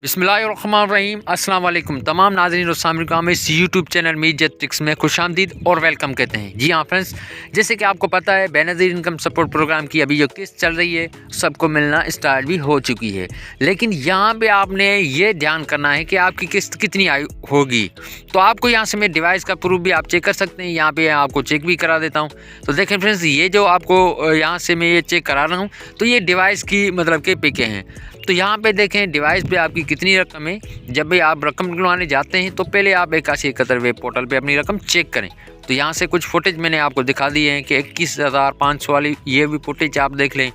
बिस्मिल्लाहिर्रहमानिर्रहीम अस्सलाम वालेकुम तमाम नाज़रीन और सामईन को हम इस यूट्यूब चैनल मीडिया ट्रिक्स में खुशामदीद और वेलकम कहते हैं। जी हाँ फ्रेंड्स, जैसे कि आपको पता है बेनज़ीर इनकम सपोर्ट प्रोग्राम की अभी जो किस्त चल रही है सबको मिलना स्टार्ट भी हो चुकी है, लेकिन यहाँ पे आपने ये ध्यान करना है कि आपकी किस्त कितनी आई होगी। तो आपको यहाँ से मैं डिवाइस का प्रूफ भी आप चेक कर सकते हैं, यहाँ पर आपको चेक भी करा देता हूँ। तो देखें फ्रेंड्स, ये जो आपको यहाँ से मैं ये चेक करा रहा हूँ तो ये डिवाइस की मतलब के पिकें हैं। तो यहाँ पे देखें डिवाइस पे आपकी कितनी रकम है। जब भी आप रकम निकलवाने जाते हैं तो पहले आप 8171 वेब पोर्टल पे अपनी रकम चेक करें। तो यहाँ से कुछ फुटेज मैंने आपको दिखा दिए हैं कि 21,500 वाली ये भी फुटेज आप देख लें,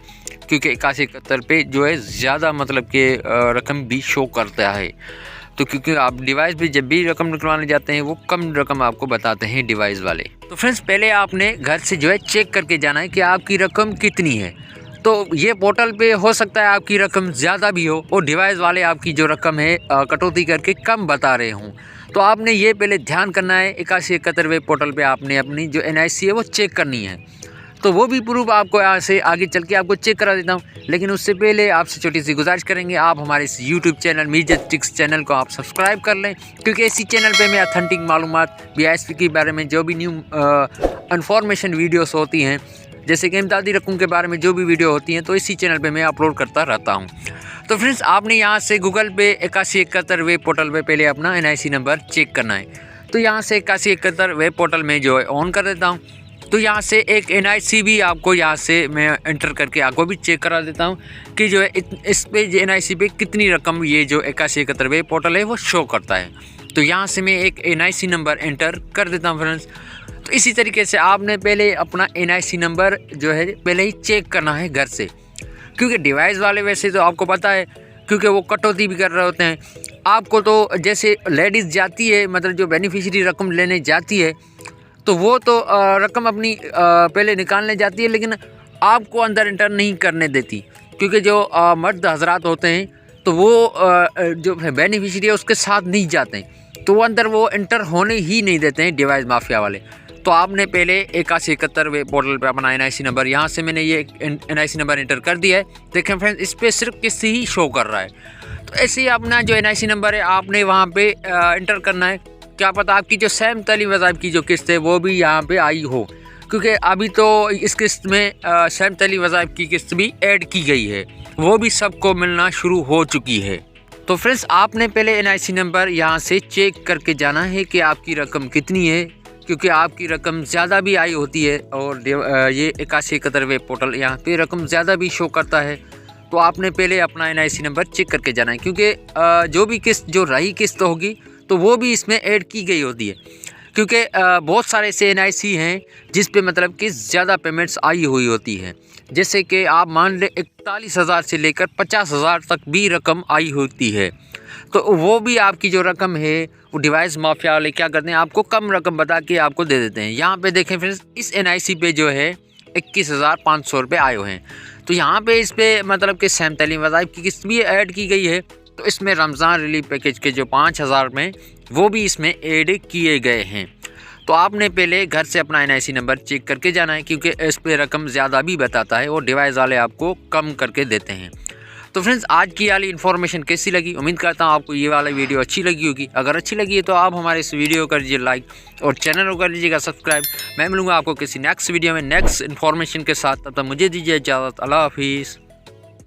क्योंकि 8171 पे जो है ज़्यादा मतलब कि रकम भी शो करता है। तो क्योंकि आप डिवाइस भी जब भी रकम निकलवाने जाते हैं वो कम रकम आपको बताते हैं डिवाइस वाले। तो फ्रेंड्स, पहले आपने घर से जो है चेक करके जाना है कि आपकी रकम कितनी है। तो ये पोर्टल पे हो सकता है आपकी रकम ज़्यादा भी हो और डिवाइस वाले आपकी जो रकम है कटौती करके कम बता रहे हों। तो आपने ये पहले ध्यान करना है। 8171 वेब पोर्टल पे आपने अपनी जो NIC है वो चेक करनी है। तो वो भी प्रूफ आपको यहाँ से आगे चल के आपको चेक करा देता हूँ, लेकिन उससे पहले आपसे छोटी सी गुजारिश करेंगे, आप हमारे इस YouTube channel media tricks channel को आप सब्सक्राइब कर लें, क्योंकि इसी चैनल पे मैं अथेंटिक मालूमात BISP के बारे में जो भी न्यू इन्फॉर्मेशन वीडियोस होती हैं, जैसे कि इमदादी रकम के बारे में जो भी वीडियो होती हैं, तो इसी चैनल पे मैं अपलोड करता रहता हूं। तो फ्रेंड्स, आपने यहाँ से गूगल पे 8171 वेब पोर्टल पे पहले अपना NIC नंबर चेक करना है। तो यहाँ से 8171 वेब पोर्टल में जो है ऑन कर देता हूँ। तो यहाँ से एक NIC भी आपको यहाँ से मैं एंटर करके आपको भी चेक करा देता हूँ कि जो है इस पे NIC पे कितनी रकम ये जो 8171 वेब पोर्टल है वो शो करता है। तो यहाँ से मैं एक NIC नंबर एंटर कर देता हूँ फ्रेंड्स। तो इसी तरीके से आपने पहले अपना NIC नंबर जो है पहले ही चेक करना है घर से, क्योंकि डिवाइस वाले वैसे तो आपको पता है, क्योंकि वो कटौती भी कर रहे होते हैं आपको। तो जैसे लेडीज़ जाती है, मतलब जो बेनिफिशियरी रकम लेने जाती है, तो वो तो रकम अपनी पहले निकालने जाती है, लेकिन आपको अंदर एंटर नहीं करने देती, क्योंकि जो मर्द हजरात होते हैं तो वो जो बेनिफिशियरी है उसके साथ नहीं जाते हैं, तो वो अंदर वो एंटर होने ही नहीं देते हैं डिवाइस माफिया वाले। तो आपने पहले 8171 वेब पोर्टल पे अपना NIC नंबर, यहाँ से मैंने ये NIC नंबर एंटर कर दिया है। देखें फ्रेंड्स, इस पर सिर्फ किस्त ही शो कर रहा है। तो ऐसे ही अपना जो NIC नंबर है आपने वहाँ पे एंटर करना है। क्या पता आपकी जो सैम तलीम वज़ाइफ की जो किस्त है वो भी यहाँ पे आई हो, क्योंकि अभी तो इस किस्त में सैम तलीम वज़ाइफ की किस्त भी ऐड की गई है, वो भी सबको मिलना शुरू हो चुकी है। तो फ्रेंड्स, आपने पहले NIC नंबर यहाँ से चेक करके जाना है कि आपकी रकम कितनी है, क्योंकि आपकी रकम ज़्यादा भी आई होती है और ये 8171 वेब पोर्टल यहाँ पे रकम ज़्यादा भी शो करता है। तो आपने पहले अपना NIC नंबर चेक करके जाना है, क्योंकि जो भी किस्त जो रही किस्त होगी तो वो भी इसमें ऐड की गई होती है, क्योंकि बहुत सारे ऐसे NIC हैं जिस पे मतलब कि ज़्यादा पेमेंट्स आई हुई होती है। जैसे कि आप मान लें 41,000 से लेकर 50,000 तक भी रकम आई होती है। तो वो भी आपकी जो रकम है वो डिवाइस माफिया वाले क्या करते हैं, आपको कम रकम बता के आपको दे देते हैं। यहाँ पे देखें फ्रेंड्स, इस NIC पे जो है 21,500 रुपये आए हुए हैं। तो यहाँ पे इस पे मतलब कि सैम तलीम वज़ाइफ की किस्त भी ऐड की गई है। तो इसमें रमज़ान रिलीफ पैकेज के जो 5,000 में वो भी इसमें ऐड किए गए हैं। तो आपने पहले घर से अपना NIC नंबर चेक करके जाना है, क्योंकि इस पर रकम ज़्यादा भी बताता है और डिवाइस वाले आपको कम करके देते हैं। तो फ्रेंड्स, आज की वाली इन्फॉर्मेशन कैसी लगी? उम्मीद करता हूँ आपको ये वाला वीडियो अच्छी लगी होगी। अगर अच्छी लगी है तो आप हमारे इस वीडियो को कर लीजिए लाइक और चैनल को कर लीजिएगा सब्सक्राइब। मैं मिलूँगा आपको किसी नेक्स्ट वीडियो में नेक्स्ट इन्फॉर्मेशन के साथ। तब तक मुझे दीजिए इजाज़त। अल्लाह हाफिज़।